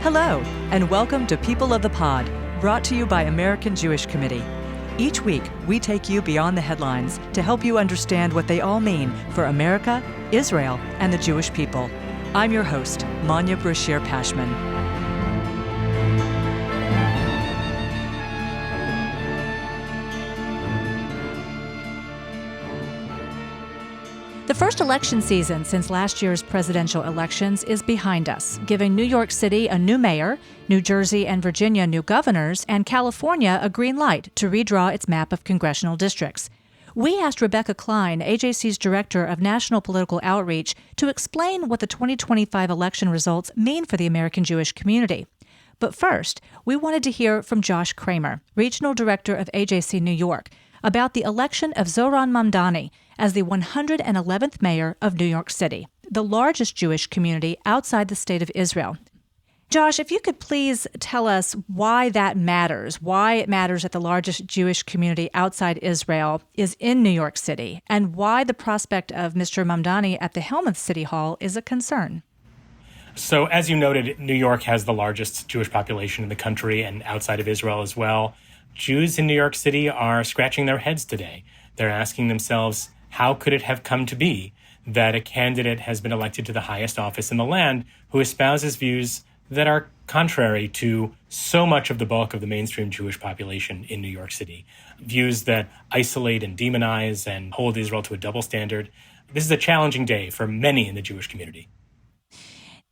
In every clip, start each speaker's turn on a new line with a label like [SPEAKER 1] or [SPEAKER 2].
[SPEAKER 1] Hello, and welcome to People of the Pod, brought to you by American Jewish Committee. Each week, we take you beyond the headlines to help you understand what they all mean for America, Israel, and the Jewish people. I'm your host, Manya Brashear-Pashman. The first election season since last year's presidential elections is behind us, giving New York City a new mayor, New Jersey and Virginia new governors, and California a green light to redraw its map of congressional districts. We asked Rebecca Klein, AJC's Director of National Political Outreach, to explain what the 2025 election results mean for the American Jewish community. But first, we wanted to hear from Josh Kramer, Regional Director of AJC New York, about the election of Zohran Mamdani as the 111th mayor of New York City, the largest Jewish community outside the state of Israel. Josh, if you could please tell us why that matters, why it matters that the largest Jewish community outside Israel is in New York City, and why the prospect of Mr. Mamdani at the helm of City Hall is a concern.
[SPEAKER 2] So, as you noted, New York has the largest Jewish population in the country and outside of Israel as well. Jews in New York City are scratching their heads today. They're asking themselves, how could it have come to be that a candidate has been elected to the highest office in the land who espouses views that are contrary to so much of the bulk of the mainstream Jewish population in New York City? Views that isolate and demonize and hold Israel to a double standard. This is a challenging day for many in the Jewish community.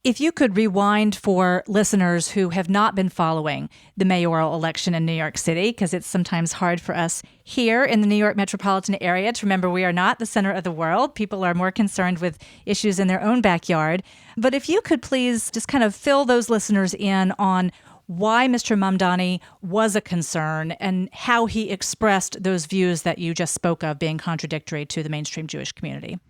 [SPEAKER 1] If you could rewind for listeners who have not been following the mayoral election in New York City, because it's sometimes hard for us here in the New York metropolitan area to remember we are not the center of the world. People are more concerned with issues in their own backyard. But if you could please just kind of fill those listeners in on why Mr. Mamdani was a concern and how he expressed those views that you just spoke of being contradictory to the mainstream Jewish community.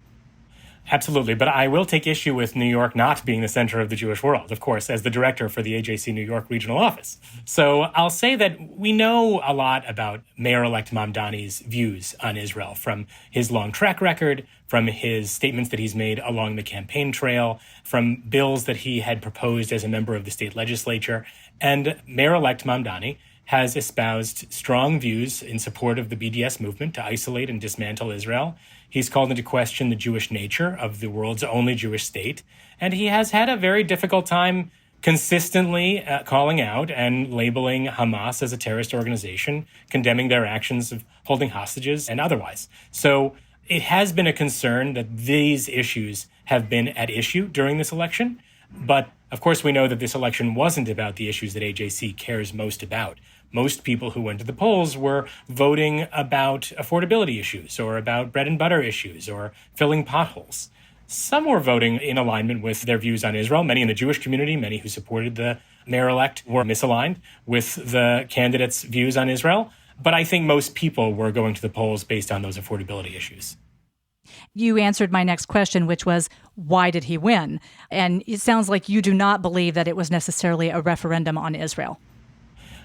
[SPEAKER 2] Absolutely, but I will take issue with New York not being the center of the Jewish world, of course, as the director for the AJC New York regional office. So I'll say that we know a lot about Mayor-elect Mamdani's views on Israel from his long track record, from his statements that he's made along the campaign trail, from bills that he had proposed as a member of the state legislature. And Mayor-elect Mamdani has espoused strong views in support of the BDS movement to isolate and dismantle Israel. He's called into question the Jewish nature of the world's only Jewish state. And he has had a very difficult time consistently calling out and labeling Hamas as a terrorist organization, condemning their actions of holding hostages and otherwise. So it has been a concern that these issues have been at issue during this election. But of course, we know that this election wasn't about the issues that AJC cares most about. Most people who went to the polls were voting about affordability issues or about bread and butter issues or filling potholes. Some were voting in alignment with their views on Israel. Many in the Jewish community, many who supported the mayor-elect were misaligned with the candidate's views on Israel. But I think most people were going to the polls based on those affordability issues.
[SPEAKER 1] You answered my next question, which was, why did he win? And it sounds like you do not believe that it was necessarily a referendum on Israel.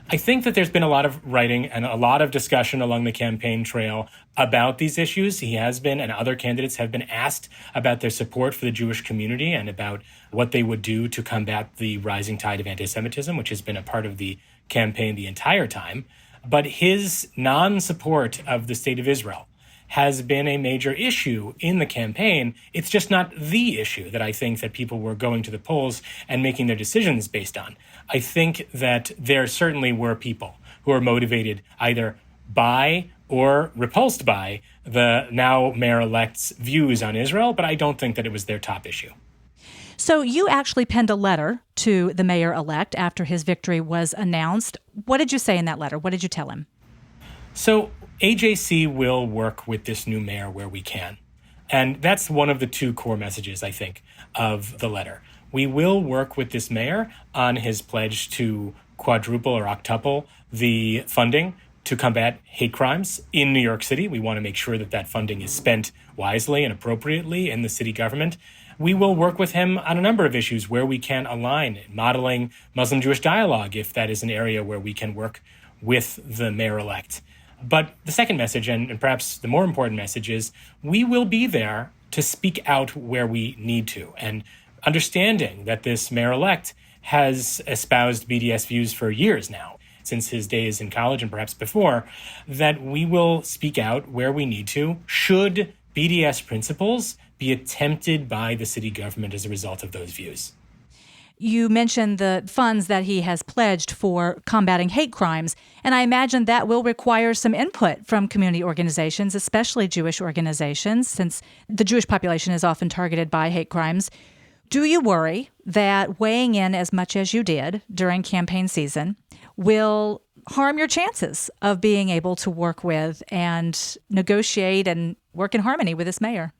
[SPEAKER 2] I think that there's been a lot of writing and a lot of discussion along the campaign trail about these issues. He has been, and other candidates have been asked about their support for the Jewish community and about what they would do to combat the rising tide of antisemitism, which has been a part of the campaign the entire time. But his non-support of the state of Israel has been a major issue in the campaign. It's just not the issue that I think that people were going to the polls and making their decisions based on. I think that there certainly were people who are motivated either by or repulsed by the now mayor-elect's views on Israel, but I don't think that it was their top issue.
[SPEAKER 1] So you actually penned a letter to the mayor-elect after his victory was announced. What did you say in that letter? What did you tell him?
[SPEAKER 2] So AJC will work with this new mayor where we can. And that's one of the two core messages, I think, of the letter. We will work with this mayor on his pledge to quadruple or octuple the funding to combat hate crimes in New York City. We want to make sure that that funding is spent wisely and appropriately in the city government. We will work with him on a number of issues where we can align, modeling Muslim-Jewish dialogue, if that is an area where we can work with the mayor-elect. But the second message, and perhaps the more important message, is we will be there to speak out where we need to. And understanding that this mayor-elect has espoused BDS views for years now, since his days in college and perhaps before, that we will speak out where we need to, should BDS principles be attempted by the city government as a result of those views.
[SPEAKER 1] You mentioned the funds that he has pledged for combating hate crimes, and I imagine that will require some input from community organizations, especially Jewish organizations, since the Jewish population is often targeted by hate crimes. Do you worry that weighing in as much as you did during campaign season will harm your chances of being able to work with and negotiate and work in harmony with this mayor?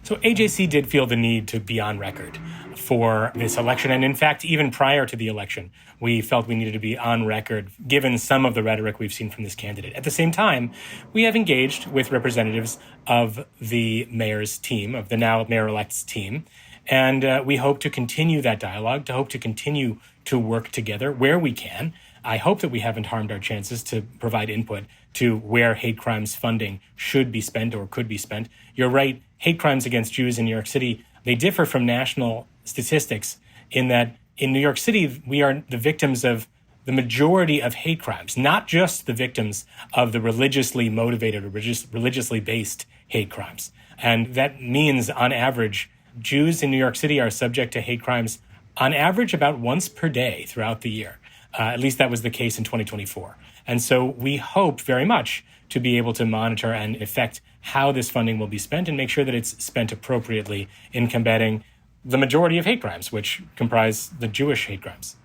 [SPEAKER 2] So AJC did feel the need to be on record for this election. And in fact, even prior to the election, we felt we needed to be on record, given some of the rhetoric we've seen from this candidate. At the same time, we have engaged with representatives of the mayor's team, of the now mayor-elect's team. And we hope to continue that dialogue, to hope to continue to work together where we can. I hope that we haven't harmed our chances to provide input to where hate crimes funding should be spent or could be spent. You're right, hate crimes against Jews in New York City, they differ from national statistics in that in New York City, we are the victims of the majority of hate crimes, not just the victims of the religiously motivated or religiously based hate crimes. And that means, on average, Jews in New York City are subject to hate crimes on average about once per day throughout the year. At least that was the case in 2024. And so we hope very much to be able to monitor and affect how this funding will be spent and make sure that it's spent appropriately in combating the majority of hate crimes, which comprise the Jewish hate crimes.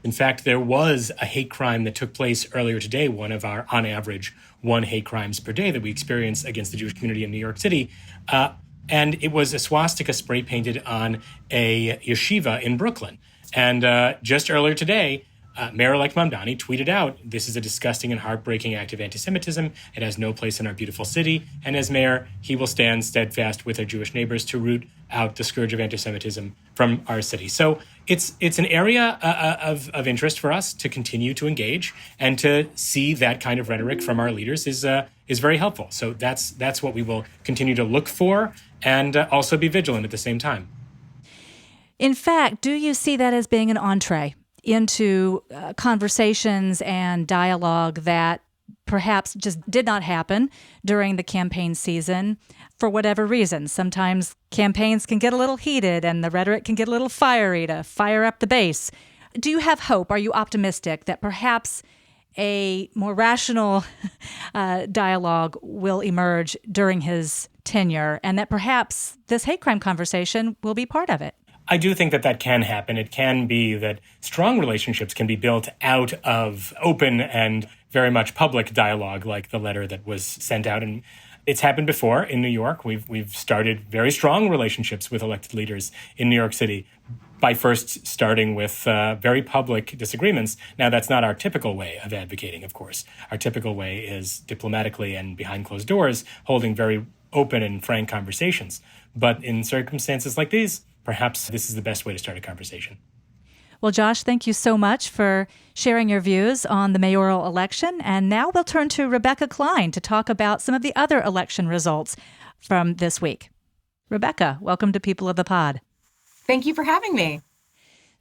[SPEAKER 2] In fact, there was a hate crime that took place earlier today, one of our, on average, 1 hate crimes per day that we experience against the Jewish community in New York City. And it was a swastika spray painted on a yeshiva in Brooklyn. And just earlier today, Mayor-elect Mamdani tweeted out, "This is a disgusting and heartbreaking act of anti-Semitism. It has no place in our beautiful city. And as mayor, he will stand steadfast with our Jewish neighbors to root out the scourge of anti-Semitism from our city." So it's an area of interest for us to continue to engage, and to see that kind of rhetoric from our leaders is very helpful. So that's what we will continue to look for, and also be vigilant at the same time.
[SPEAKER 1] In fact, do you see that as being an entree into conversations and dialogue that perhaps just did not happen during the campaign season for whatever reason? Sometimes campaigns can get a little heated and the rhetoric can get a little fiery to fire up the base. Do you have hope? Are you optimistic that perhaps a more rational dialogue will emerge during his tenure, and that perhaps this hate crime conversation will be part of it?
[SPEAKER 2] I do think that can happen. It can be that strong relationships can be built out of open and very much public dialogue, like the letter that was sent out. And it's happened before in New York. We've started very strong relationships with elected leaders in New York City by first starting with very public disagreements. Now, that's not our typical way of advocating, of course. Our typical way is diplomatically and behind closed doors, holding very open and frank conversations. But in circumstances like these, perhaps this is the best way to start a conversation.
[SPEAKER 1] Well, Josh, thank you so much for sharing your views on the mayoral election. And now we'll turn to Rebecca Klein to talk about some of the other election results from this week. Rebecca, welcome to People of the Pod.
[SPEAKER 3] Thank you for having me.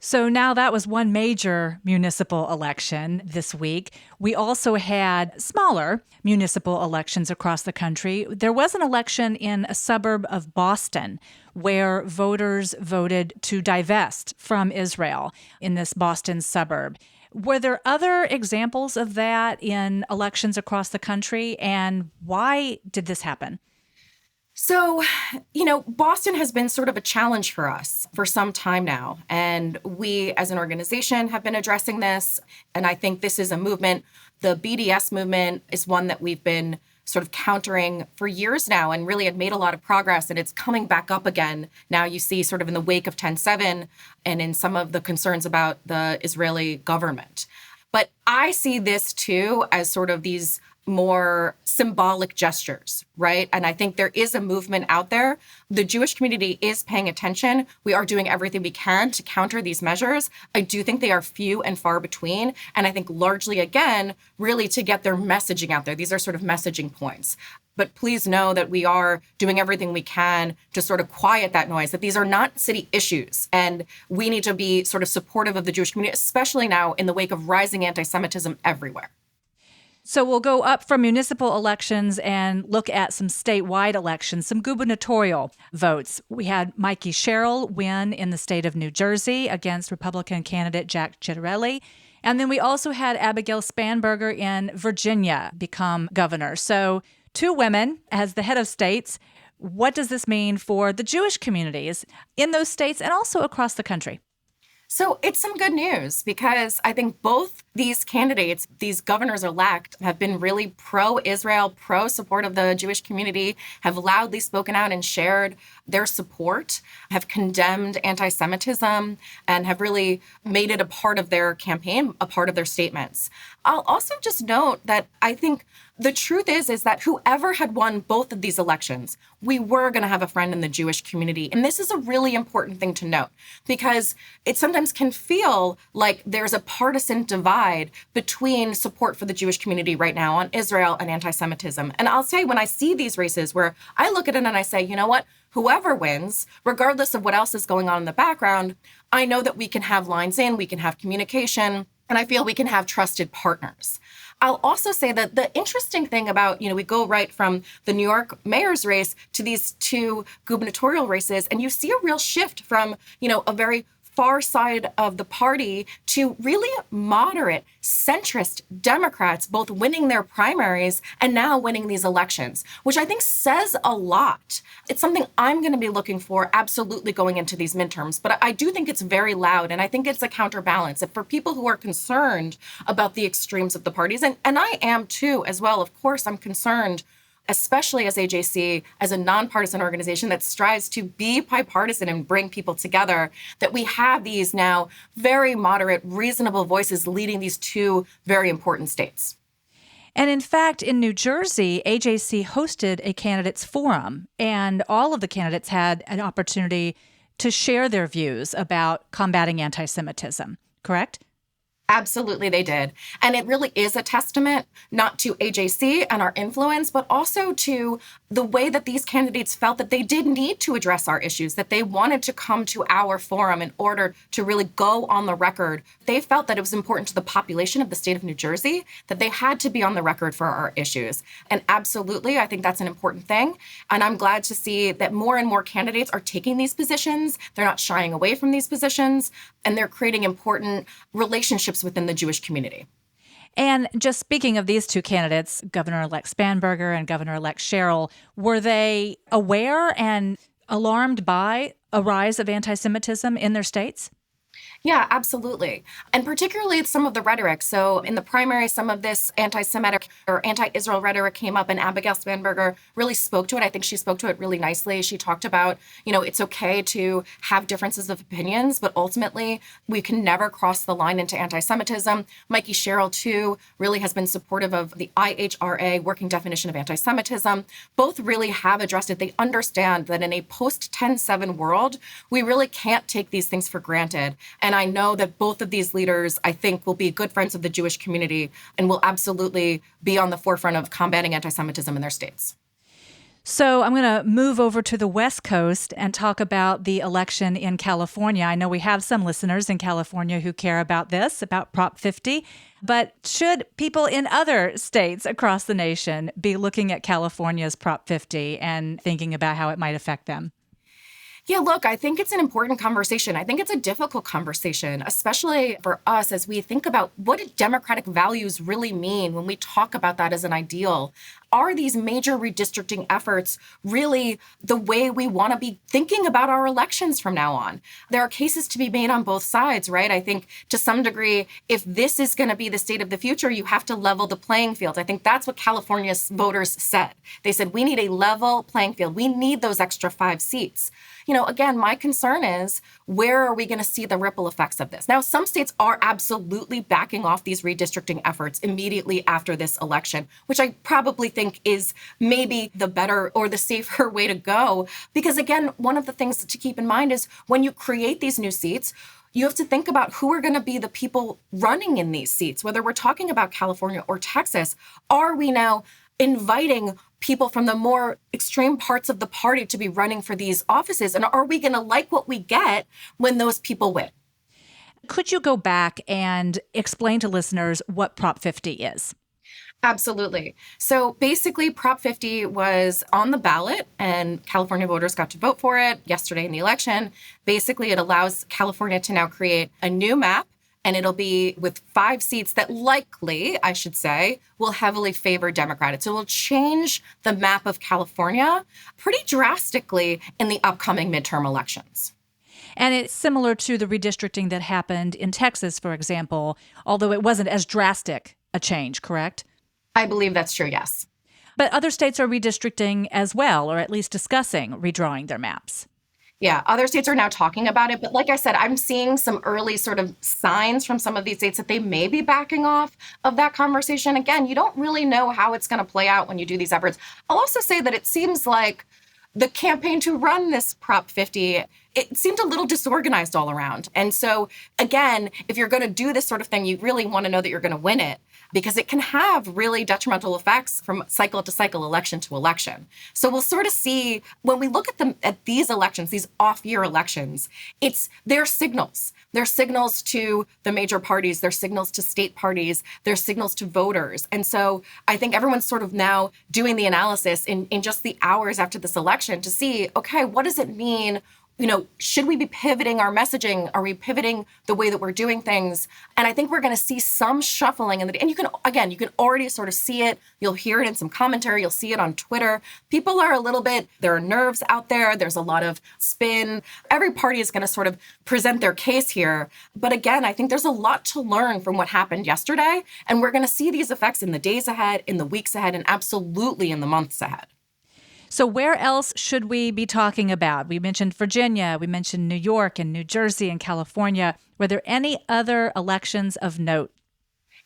[SPEAKER 1] So now that was one major municipal election this week. We also had smaller municipal elections across the country. There was an election in a suburb of Boston where voters voted to divest from Israel in this Boston suburb. Were there other examples of that in elections across the country, and why did this happen?
[SPEAKER 3] So, Boston has been sort of a challenge for us for some time now. And we as an organization have been addressing this. And I think this is a movement. The BDS movement is one that we've been sort of countering for years now and really had made a lot of progress. And it's coming back up again. Now you see sort of in the wake of 10/7 and in some of the concerns about the Israeli government. But I see this too as sort of these more symbolic gestures, right? And I think there is a movement out there. The Jewish community is paying attention. We are doing everything we can to counter these measures. I do think they are few and far between. And I think largely, again, really to get their messaging out there. These are sort of messaging points. But please know that we are doing everything we can to sort of quiet that noise, that these are not city issues. And we need to be sort of supportive of the Jewish community, especially now in the wake of rising anti-Semitism everywhere.
[SPEAKER 1] So we'll go up from municipal elections and look at some statewide elections, some gubernatorial votes. We had Mikey Sherrill win in the state of New Jersey against Republican candidate Jack Ciattarelli. And then we also had Abigail Spanberger in Virginia become governor. So 2 women as the head of states. What does this mean for the Jewish communities in those states and also across the country?
[SPEAKER 3] So it's some good news because I think both these candidates, these governors-elect, have been really pro-Israel, pro-support of the Jewish community, have loudly spoken out and shared their support, have condemned anti-Semitism, and have really made it a part of their campaign, a part of their statements. I'll also just note that I think the truth is that whoever had won both of these elections, we were going to have a friend in the Jewish community. And this is a really important thing to note because it sometimes can feel like there's a partisan divide between support for the Jewish community right now on Israel and anti-Semitism. And I'll say when I see these races where I look at it and I say, you know what? Whoever wins, regardless of what else is going on in the background, I know that we can have lines in, we can have communication, and I feel we can have trusted partners. I'll also say that the interesting thing about, we go right from the New York mayor's race to these 2 gubernatorial races, and you see a real shift from, a very far side of the party to really moderate, centrist Democrats, both winning their primaries and now winning these elections, which I think says a lot. It's something I'm going to be looking for absolutely going into these midterms, but I do think it's very loud, and I think it's a counterbalance. And for people who are concerned about the extremes of the parties, and I am too as well, of course, I'm concerned, especially as AJC, as a nonpartisan organization that strives to be bipartisan and bring people together, that we have these now very moderate, reasonable voices leading these 2 very important states.
[SPEAKER 1] And in fact, in New Jersey, AJC hosted a candidates forum, and all of the candidates had an opportunity to share their views about combating anti-Semitism, correct?
[SPEAKER 3] Absolutely, they did. And it really is a testament not to AJC and our influence, but also to the way that these candidates felt that they did need to address our issues, that they wanted to come to our forum in order to really go on the record. They felt that it was important to the population of the state of New Jersey that they had to be on the record for our issues. And absolutely, I think that's an important thing. And I'm glad to see that more and more candidates are taking these positions. They're not shying away from these positions, and they're creating important relationships within the Jewish community.
[SPEAKER 1] And just speaking of these 2 candidates, Governor-elect Spanberger and Governor-elect Sherrill, were they aware and alarmed by a rise of anti-Semitism in their states?
[SPEAKER 3] Yeah, absolutely. And particularly some of the rhetoric. So in the primary, some of this anti-Semitic or anti-Israel rhetoric came up, and Abigail Spanberger really spoke to it. I think she spoke to it really nicely. She talked about, it's okay to have differences of opinions, but ultimately we can never cross the line into anti-Semitism. Mikey Sherrill, too, really has been supportive of the IHRA working definition of anti-Semitism. Both really have addressed it. They understand that in a post-10/7 world, we really can't take these things for granted. And I know that both of these leaders, I think, will be good friends of the Jewish community and will absolutely be on the forefront of combating anti-Semitism in their states.
[SPEAKER 1] So I'm going to move over to the West Coast and talk about the election in California. I know we have some listeners in California who care about this, about Prop 50. But should people in other states across the nation be looking at California's Prop 50 and thinking about how it might affect them?
[SPEAKER 3] Yeah, look, I think it's an important conversation. I think it's a difficult conversation, especially for us as we think about what do democratic values really mean when we talk about that as an ideal. are these major redistricting efforts really the way we want to be thinking about our elections from now on? There are cases to be made on both sides, right? I think to some degree, if this is going to be the state of the future, you have to level the playing field. I think that's what California's voters said. They said, we need a level playing field. We need those extra 5 seats. Again, my concern is, where are we going to see the ripple effects of this? Now, some states are absolutely backing off these redistricting efforts immediately after this election, which I probably think is maybe the better or the safer way to go. Because again, one of the things to keep in mind is when you create these new seats, you have to think about who are going to be the people running in these seats, whether we're talking about California or Texas. Are we now inviting people from the more extreme parts of the party to be running for these offices? And are we going to like what we get when those people win?
[SPEAKER 1] Could you go back and explain to listeners what Prop 50 is?
[SPEAKER 3] Absolutely. So basically, Prop 50 was on the ballot and California voters got to vote for it yesterday in the election. Basically, it allows California to now create a new map, and it'll be with 5 seats that likely, I should say, will heavily favor Democrats. So it will change the map of California pretty drastically in the upcoming midterm elections.
[SPEAKER 1] And it's similar to the redistricting that happened in Texas, for example, although it wasn't as drastic a change, correct?
[SPEAKER 3] I believe that's true, yes.
[SPEAKER 1] But other states are redistricting as well, or at least discussing redrawing their maps.
[SPEAKER 3] Yeah, other states are now talking about it. But like I said, I'm seeing some early sort of signs from some of these states that they may be backing off of that conversation. Again, you don't really know how it's going to play out when you do these efforts. I'll also say that it seems like the campaign to run this Prop 50, it seemed a little disorganized all around. And so, again, if you're going to do this sort of thing, you really want to know that you're going to win it, because it can have really detrimental effects from cycle to cycle, election to election. So we'll sort of see when we look at these elections, these off-year elections, they're signals. They're signals to the major parties. They're signals to state parties. They're signals to voters. And so I think everyone's sort of now doing the analysis in just the hours after this election to see, okay, what does it mean? Should we be pivoting our messaging? Are we pivoting the way that we're doing things? And I think we're going to see some shuffling. And you can already sort of see it. You'll hear it in some commentary. You'll see it on Twitter. People are there are nerves out there. There's a lot of spin. Every party is going to sort of present their case here. But again, I think there's a lot to learn from what happened yesterday. And we're going to see these effects in the days ahead, in the weeks ahead, and absolutely in the months ahead.
[SPEAKER 1] So where else should we be talking about? We mentioned Virginia, we mentioned New York and New Jersey and California. Were there any other elections of note?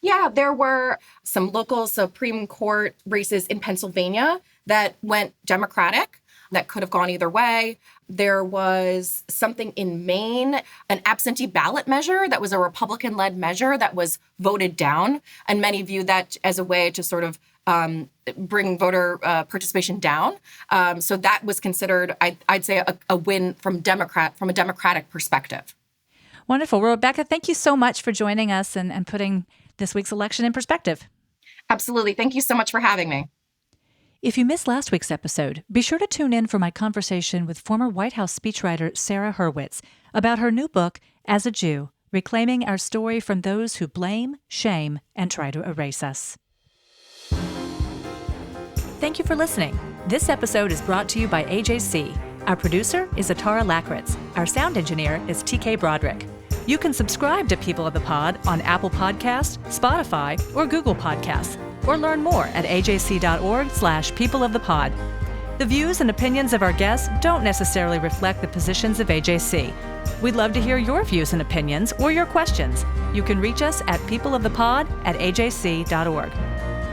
[SPEAKER 3] Yeah, there were some local Supreme Court races in Pennsylvania that went Democratic, that could have gone either way. There was something in Maine, an absentee ballot measure that was a Republican-led measure that was voted down. And many view that as a way to sort of bring voter participation down. So that was considered, I'd say, a win from a Democratic perspective.
[SPEAKER 1] Wonderful. Well, Rebecca, thank you so much for joining us and putting this week's election in perspective.
[SPEAKER 3] Absolutely. Thank you so much for having me.
[SPEAKER 1] If you missed last week's episode, be sure to tune in for my conversation with former White House speechwriter Sarah Hurwitz about her new book, As a Jew, Reclaiming Our Story from Those Who Blame, Shame, and Try to Erase Us. Thank you for listening. This episode is brought to you by AJC. Our producer is Atara Lakritz. Our sound engineer is TK Broderick. You can subscribe to People of the Pod on Apple Podcasts, Spotify, or Google Podcasts, or learn more at ajc.org/peopleofthepod. The views and opinions of our guests don't necessarily reflect the positions of AJC. We'd love to hear your views and opinions or your questions. You can reach us at peopleofthepod@ajc.org.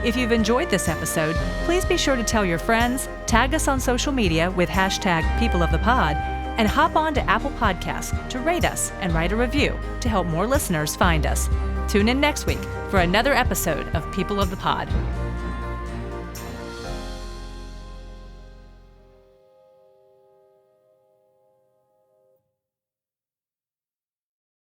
[SPEAKER 1] If you've enjoyed this episode, please be sure to tell your friends, tag us on social media with #PeopleOfThePod, and hop on to Apple Podcasts to rate us and write a review to help more listeners find us. Tune in next week for another episode of People of the Pod.